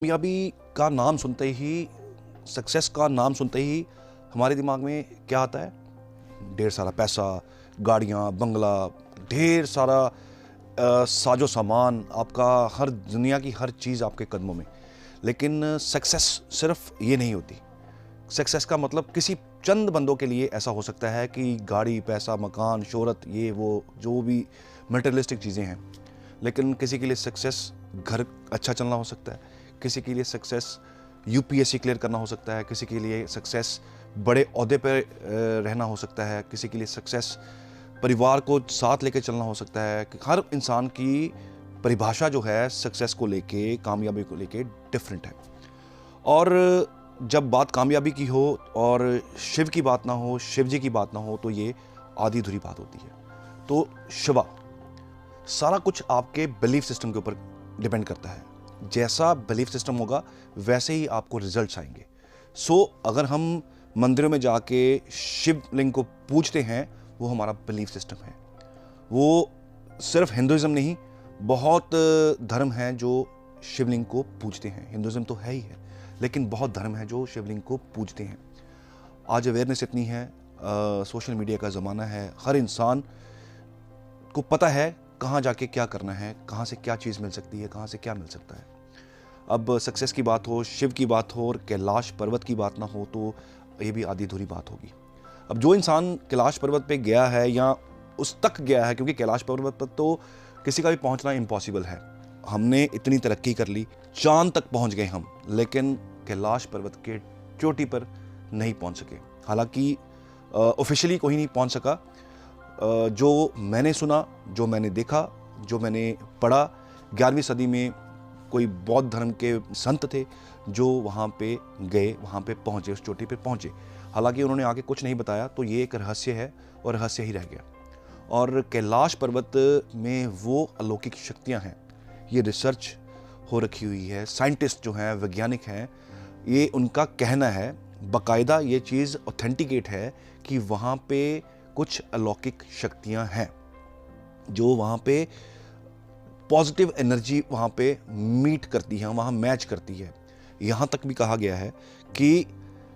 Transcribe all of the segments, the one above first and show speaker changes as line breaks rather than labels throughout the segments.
कामयाबी का नाम सुनते ही, सक्सेस का नाम सुनते ही हमारे दिमाग में क्या आता है? ढेर सारा पैसा, गाड़ियाँ, बंगला, ढेर सारा साजो सामान, आपका हर दुनिया की हर चीज़ आपके कदमों में। लेकिन सक्सेस सिर्फ ये नहीं होती। सक्सेस का मतलब किसी चंद बंदों के लिए ऐसा हो सकता है कि गाड़ी, पैसा, मकान, शोहरत, ये वो जो भी मटेरियलिस्टिक चीज़ें हैं। लेकिन किसी के लिए सक्सेस घर अच्छा चलना हो सकता है, किसी के लिए सक्सेस यूपीएससी क्लियर करना हो सकता है, किसी के लिए सक्सेस बड़े ओहदे पे रहना हो सकता है, किसी के लिए सक्सेस परिवार को साथ लेके चलना हो सकता है। कि हर इंसान की परिभाषा जो है सक्सेस को लेके, कामयाबी को लेके डिफरेंट है। और जब बात कामयाबी की हो और शिव की बात ना हो, शिव जी की बात ना हो, तो ये आधी अधूरी बात होती है। तो शिवा, सारा कुछ आपके बिलीफ सिस्टम के ऊपर डिपेंड करता है। जैसा बिलीफ सिस्टम होगा वैसे ही आपको रिजल्ट्स आएंगे। अगर हम मंदिरों में जाके शिवलिंग को पूजते हैं, वो हमारा बिलीफ सिस्टम है। वो सिर्फ हिंदुइज्म नहीं, बहुत धर्म हैं जो शिवलिंग को पूजते हैं। हिंदुइज्म तो है ही है, लेकिन बहुत धर्म हैं जो शिवलिंग को पूजते हैं। आज अवेयरनेस इतनी है, सोशल मीडिया का ज़माना है, हर इंसान को पता है कहाँ जाके क्या करना है, कहाँ से क्या चीज़ मिल सकती है, कहाँ से क्या मिल सकता है। अब सक्सेस की बात हो, शिव की बात हो और कैलाश पर्वत की बात ना हो, तो ये भी आधी अधूरी बात होगी। अब जो इंसान कैलाश पर्वत पे गया है या उस तक गया है, क्योंकि कैलाश पर्वत पर तो किसी का भी पहुंचना इम्पॉसिबल है। हमने इतनी तरक्की कर ली, चांद तक पहुंच गए हम, लेकिन कैलाश पर्वत के चोटी पर नहीं पहुंच सके। हालांकि ऑफिशियली कोई नहीं पहुंच सका। जो मैंने सुना, जो मैंने देखा, जो मैंने पढ़ा, 11वीं सदी में कोई बौद्ध धर्म के संत थे जो वहाँ पे गए, वहाँ पे पहुँचे, उस चोटी पे पहुँचे। हालांकि उन्होंने आगे कुछ नहीं बताया, तो ये एक रहस्य है और रहस्य ही रह गया। और कैलाश पर्वत में वो अलौकिक शक्तियाँ हैं, ये रिसर्च हो रखी हुई है। साइंटिस्ट जो हैं, वैज्ञानिक हैं, ये उनका कहना है, बाकायदा ये चीज़ ऑथेंटिकेट है कि वहाँ पे कुछ अलौकिक शक्तियाँ हैं जो वहाँ पे पॉजिटिव एनर्जी वहाँ पे मीट करती है, वहाँ मैच करती है। यहाँ तक भी कहा गया है कि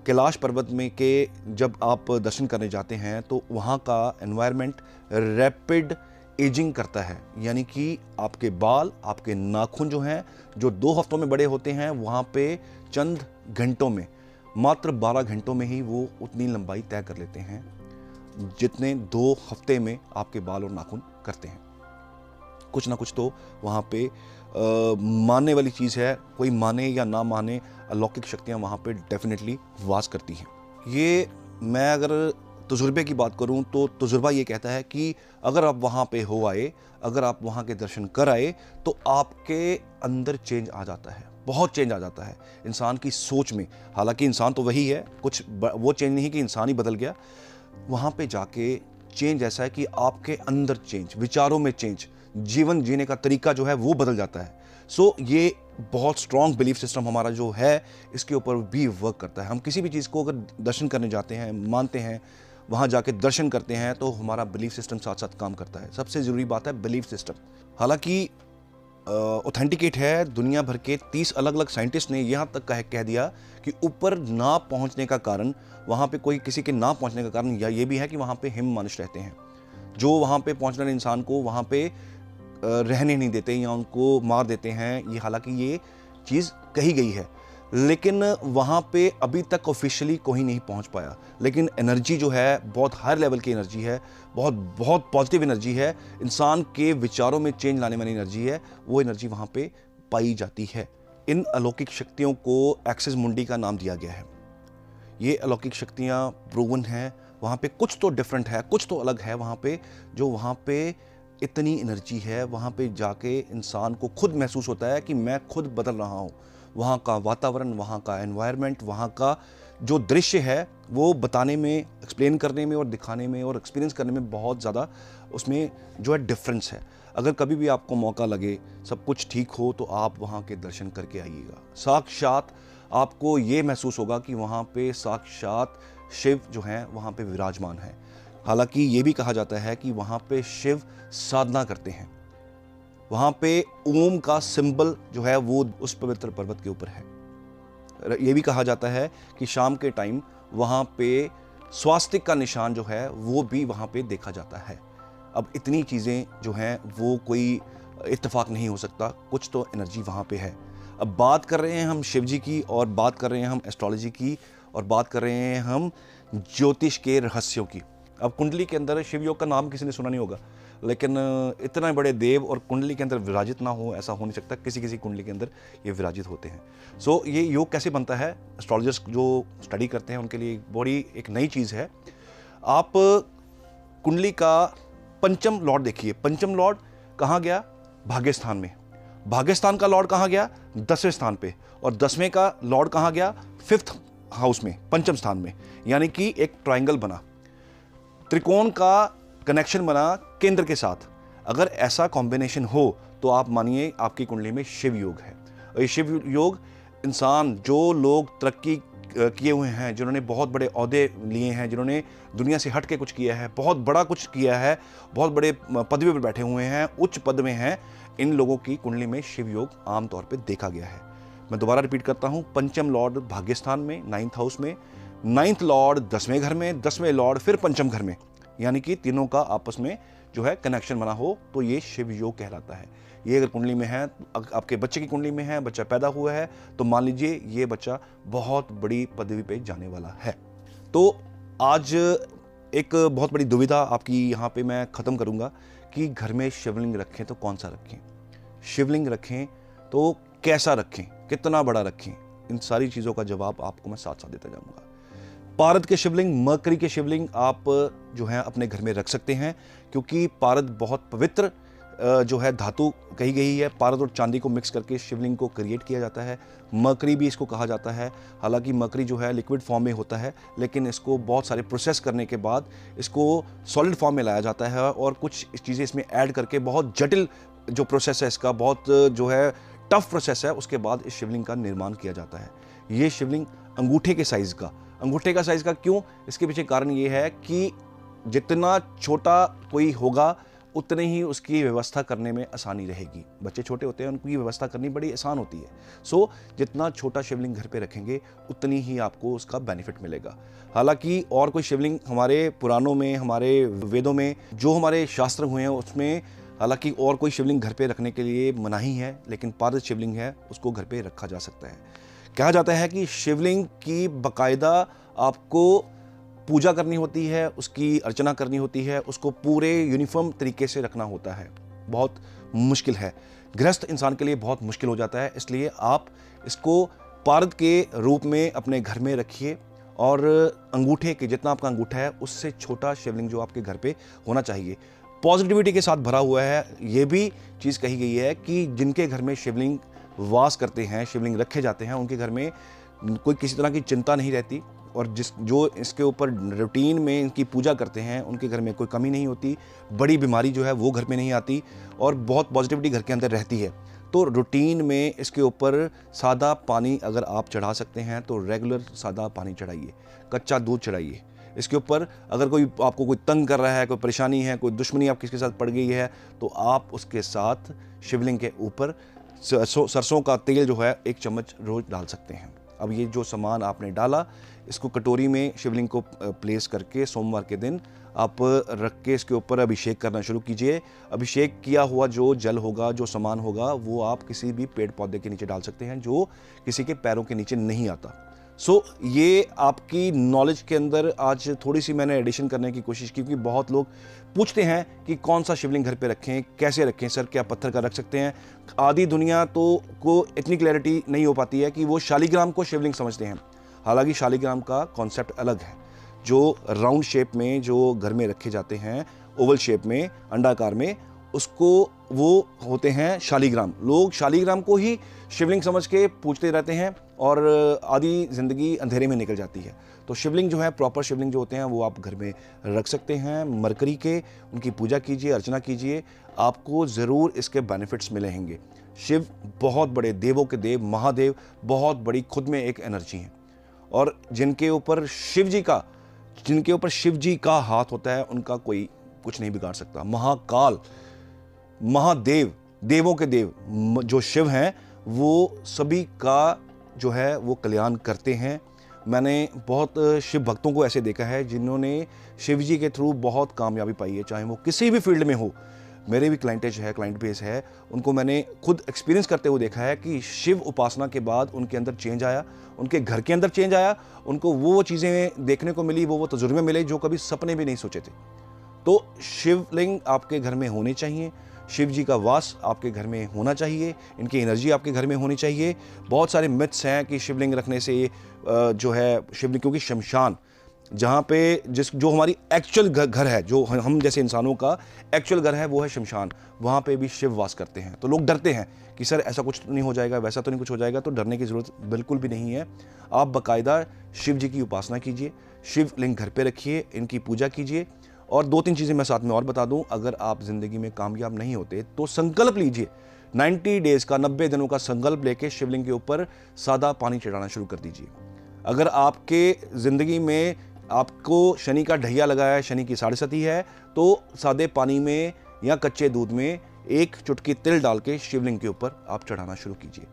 कैलाश पर्वत में के जब आप दर्शन करने जाते हैं तो वहाँ का एनवायरनमेंट रैपिड एजिंग करता है। यानी कि आपके बाल, आपके नाखून जो हैं, जो 2 हफ्तों में बड़े होते हैं, वहाँ पे चंद घंटों में, मात्र 12 घंटों में ही वो उतनी लंबाई तय कर लेते हैं जितने 2 हफ्ते में आपके बाल और नाखून करते हैं। कुछ ना कुछ तो वहाँ पे मानने वाली चीज़ है। कोई माने या ना माने, अलौकिक शक्तियाँ वहाँ पे डेफिनेटली वास करती हैं। ये मैं अगर तजुर्बे की बात करूँ तो तजुर्बा ये कहता है कि अगर आप वहाँ पे हो आए, अगर आप वहाँ के दर्शन कर आए, तो आपके अंदर चेंज आ जाता है, बहुत चेंज आ जाता है इंसान की सोच में। हालांकि इंसान तो वही है, कुछ वो चेंज नहीं कि इंसान ही बदल गया। वहाँ पे जाके चेंज ऐसा है कि आपके अंदर चेंज, विचारों में चेंज, जीवन जीने का तरीका जो है वो बदल जाता है। ये बहुत स्ट्रॉन्ग बिलीफ सिस्टम हमारा जो है, इसके ऊपर भी वर्क करता है। हम किसी भी चीज़ को अगर दर्शन करने जाते हैं, मानते हैं, वहाँ जाके दर्शन करते हैं, तो हमारा बिलीफ सिस्टम साथ साथ काम करता है। सबसे ज़रूरी बात है बिलीफ सिस्टम। हालांकि ऑथेंटिकेट है, दुनिया भर के 30 अलग अलग साइंटिस्ट ने यहाँ तक कह दिया कि ऊपर ना पहुँचने का कारण, वहाँ पे कोई किसी के ना पहुँचने का कारण या ये भी है कि वहाँ पे हिम मनुष्य रहते हैं जो वहाँ पे पहुँचने वाले इंसान को वहाँ पे रहने नहीं देते या उनको मार देते हैं। ये हालांकि ये चीज़ कही गई है, लेकिन वहाँ पे अभी तक ऑफिशियली कोई नहीं पहुँच पाया। लेकिन एनर्जी जो है बहुत हाई लेवल की एनर्जी है, बहुत बहुत पॉजिटिव एनर्जी है, इंसान के विचारों में चेंज लाने वाली एनर्जी है, वो एनर्जी वहाँ पे पाई जाती है। इन अलौकिक शक्तियों को एक्सिस मुंडी का नाम दिया गया है। ये अलौकिक शक्तियाँ प्रूवन हैं। वहाँ पे कुछ तो डिफरेंट है, कुछ तो अलग है वहाँ पे, जो वहाँ पे इतनी एनर्जी है। वहाँ पे जाके इंसान को खुद महसूस होता है कि मैं खुद बदल रहा हूँ। वहाँ का वातावरण, वहाँ का एनवायरनमेंट, वहाँ का जो दृश्य है, वो बताने में, एक्सप्लेन करने में और दिखाने में और एक्सपीरियंस करने में बहुत ज़्यादा उसमें जो है डिफरेंस है। अगर कभी भी आपको मौका लगे, सब कुछ ठीक हो, तो आप वहाँ के दर्शन करके आइएगा। साक्षात आपको ये महसूस होगा कि वहाँ पे साक्षात शिव जो हैं वहाँ पे विराजमान हैं। हालांकि ये भी कहा जाता है कि वहाँ पे शिव साधना करते हैं, वहाँ पे ओम का सिंबल जो है वो उस पवित्र पर्वत के ऊपर है। ये भी कहा जाता है कि शाम के टाइम वहाँ पे स्वास्तिक का निशान जो है वो भी वहाँ पे देखा जाता है। अब इतनी चीज़ें जो हैं वो कोई इत्तेफाक नहीं हो सकता, कुछ तो एनर्जी वहाँ पे है। अब बात कर रहे हैं हम शिव जी की, और बात कर रहे हैं हम एस्ट्रोलॉजी की, और बात कर रहे हैं हम ज्योतिष के रहस्यों की। अब कुंडली के अंदर शिव योग का नाम किसी ने सुना नहीं होगा, लेकिन इतने बड़े देव और कुंडली के अंदर विराजित ना हो, ऐसा हो नहीं सकता। किसी किसी कुंडली के अंदर ये विराजित होते हैं। सो ये योग कैसे बनता है, एस्ट्रोलॉजर्स जो स्टडी करते हैं उनके लिए बड़ी एक नई चीज़ है। आप कुंडली का पंचम लॉर्ड देखिए। पंचम लॉर्ड कहाँ गया? भाग्यस्थान में। भाग्यस्थान का लॉर्ड कहाँ गया? 10वें स्थान पे। और 10वें का लॉर्ड कहाँ गया? 5th हाउस में, पंचम स्थान में। यानी कि एक ट्रायंगल बना, त्रिकोण का कनेक्शन बना केंद्र के साथ। अगर ऐसा कॉम्बिनेशन हो तो आप मानिए आपकी कुंडली में शिव योग है। और ये शिव योग इंसान, जो लोग तरक्की किए हुए हैं, जिन्होंने बहुत बड़े ओहदे लिए हैं, जिन्होंने दुनिया से हट के कुछ किया है, बहुत बड़ा कुछ किया है, बहुत बड़े पदवी पर बैठे हुए हैं, उच्च पद में हैं, इन लोगों की कुंडली में शिव योग आमतौर पर देखा गया है। मैं दोबारा रिपीट करता हूँ, पंचम लॉर्ड भाग्यस्थान में 9th हाउस में, 9th लॉर्ड 10वें घर में, 10वें लॉर्ड फिर पंचम घर में, यानी कि तीनों का आपस में जो है कनेक्शन बना हो तो ये शिव योग कहलाता है। ये अगर कुंडली में है, आपके बच्चे की कुंडली में है, बच्चा पैदा हुआ है, तो मान लीजिए ये बच्चा बहुत बड़ी पदवी पे जाने वाला है। तो आज एक बहुत बड़ी दुविधा आपकी यहाँ पे मैं ख़त्म करूँगा कि घर में शिवलिंग रखें तो कौन सा रखें, शिवलिंग रखें तो कैसा रखें, कितना बड़ा रखें। इन सारी चीज़ों का जवाब आपको मैं साथ साथ देता जाऊँगा। पारद के शिवलिंग, मरकरी के शिवलिंग आप जो है अपने घर में रख सकते हैं, क्योंकि पारद बहुत पवित्र जो है धातु कही गई है। पारद और चांदी को मिक्स करके शिवलिंग को क्रिएट किया जाता है। मरकरी भी इसको कहा जाता है। हालांकि मरकरी जो है लिक्विड फॉर्म में होता है, लेकिन इसको बहुत सारे प्रोसेस करने के बाद इसको सॉलिड फॉर्म में लाया जाता है, और कुछ चीज़ें इसमें ऐड करके बहुत जटिल जो प्रोसेस है इसका, बहुत जो है टफ प्रोसेस है, उसके बाद इस शिवलिंग का निर्माण किया जाता है। ये शिवलिंग अंगूठे के साइज़ का, अंगूठे का साइज़ का क्यों? इसके पीछे कारण ये है कि जितना छोटा कोई होगा उतने ही उसकी व्यवस्था करने में आसानी रहेगी। बच्चे छोटे होते हैं, उनकी व्यवस्था करनी बड़ी आसान होती है। सो जितना छोटा शिवलिंग घर पे रखेंगे उतनी ही आपको उसका बेनिफिट मिलेगा। हालांकि और कोई शिवलिंग हमारे पुराणों में, हमारे वेदों में, जो हमारे शास्त्र हुए हैं उसमें हालांकि और कोई शिवलिंग घर पे रखने के लिए मनाही है, लेकिन पारद शिवलिंग है उसको घर पे रखा जा सकता है। कहा जाता है कि शिवलिंग की बाकायदा आपको पूजा करनी होती है, उसकी अर्चना करनी होती है, उसको पूरे यूनिफॉर्म तरीके से रखना होता है। बहुत मुश्किल है, गृहस्थ इंसान के लिए बहुत मुश्किल हो जाता है। इसलिए आप इसको पारद के रूप में अपने घर में रखिए, और अंगूठे के जितना आपका अंगूठा है उससे छोटा शिवलिंग जो आपके घर पे होना चाहिए। पॉजिटिविटी के साथ भरा हुआ है। ये भी चीज़ कही गई है कि जिनके घर में शिवलिंग वास करते हैं, शिवलिंग रखे जाते हैं, उनके घर में कोई किसी तरह की चिंता नहीं रहती, और जो इसके ऊपर रूटीन में इनकी पूजा करते हैं उनके घर में कोई कमी नहीं होती, बड़ी बीमारी जो है वो घर में नहीं आती, और बहुत पॉजिटिविटी घर के अंदर रहती है। तो रूटीन में इसके ऊपर सादा पानी अगर आप चढ़ा सकते हैं तो रेगुलर सादा पानी चढ़ाइए, कच्चा दूध चढ़ाइए। इसके ऊपर अगर कोई आपको कोई तंग कर रहा है, कोई परेशानी है, कोई दुश्मनी आपके साथ पड़ गई है, तो आप उसके साथ शिवलिंग के ऊपर सरसों का तेल जो है 1 चम्मच रोज डाल सकते हैं। अब ये जो सामान आपने डाला, इसको कटोरी में शिवलिंग को प्लेस करके सोमवार के दिन आप रख के इसके ऊपर अभिषेक करना शुरू कीजिए। अभिषेक किया हुआ जो जल होगा, जो सामान होगा, वो आप किसी भी पेड़ पौधे के नीचे डाल सकते हैं जो किसी के पैरों के नीचे नहीं आता। सो ये आपकी नॉलेज के अंदर आज थोड़ी सी मैंने एडिशन करने की कोशिश की, क्योंकि बहुत लोग पूछते हैं कि कौन सा शिवलिंग घर पे रखें, कैसे रखें सर, क्या पत्थर का रख सकते हैं। आधी दुनिया तो को इतनी क्लैरिटी नहीं हो पाती है कि वो शालिग्राम को शिवलिंग समझते हैं। हालांकि शालिग्राम का कॉन्सेप्ट अलग है। जो राउंड शेप में जो घर में रखे जाते हैं, ओवल शेप में, अंडाकार में, उसको वो होते हैं शालिग्राम। लोग शालिग्राम को ही शिवलिंग समझ के पूछते रहते हैं, और आधी ज़िंदगी अंधेरे में निकल जाती है। तो शिवलिंग जो है, प्रॉपर शिवलिंग जो होते हैं, वो आप घर में रख सकते हैं। मरकरी के उनकी पूजा कीजिए, अर्चना कीजिए, आपको ज़रूर इसके बेनिफिट्स मिलेंगे। शिव बहुत बड़े देवों के देव, महादेव, बहुत बड़ी खुद में एक एनर्जी है, और जिनके ऊपर शिव जी का हाथ होता है, उनका कोई कुछ नहीं बिगाड़ सकता। महाकाल, महादेव, देवों के देव जो शिव हैं वो सभी का जो है वो कल्याण करते हैं। मैंने बहुत शिव भक्तों को ऐसे देखा है जिन्होंने शिव जी के थ्रू बहुत कामयाबी पाई है, चाहे वो किसी भी फील्ड में हो। मेरे भी क्लाइंट बेस है, उनको मैंने खुद एक्सपीरियंस करते हुए देखा है कि शिव उपासना के बाद उनके अंदर चेंज आया, उनके घर के अंदर चेंज आया, उनको वो चीज़ें देखने को मिली, वो तजुर्बे मिले जो कभी सपने भी नहीं सोचे थे। तो शिवलिंग आपके घर में होने चाहिए, शिव जी का वास आपके घर में होना चाहिए, इनकी एनर्जी आपके घर में होनी चाहिए। बहुत सारे मिथ्स हैं कि शिवलिंग रखने से जो है शिवलिंग, क्योंकि शमशान जहाँ पे जो हमारी एक्चुअल घर है, जो हम जैसे इंसानों का एक्चुअल घर है वो है शमशान, वहाँ पे भी शिव वास करते हैं। तो लोग डरते हैं कि सर ऐसा कुछ नहीं हो जाएगा, वैसा तो नहीं कुछ हो जाएगा। तो डरने की ज़रूरत बिल्कुल भी नहीं है। आप बाकायदा शिव जी की उपासना कीजिए, शिवलिंग घर पे रखिए, इनकी पूजा कीजिए। और 2-3 चीज़ें मैं साथ में और बता दूं, अगर आप ज़िंदगी में कामयाब नहीं होते तो संकल्प लीजिए, 90 डेज़ का, 90 दिनों का संकल्प लेके शिवलिंग के ऊपर सादा पानी चढ़ाना शुरू कर दीजिए। अगर आपके ज़िंदगी में आपको शनि का ढैया लगा है, शनि की साढ़ेसती है, तो सादे पानी में या कच्चे दूध में 1 चुटकी तिल डाल के शिवलिंग के ऊपर आप चढ़ाना शुरू कीजिए।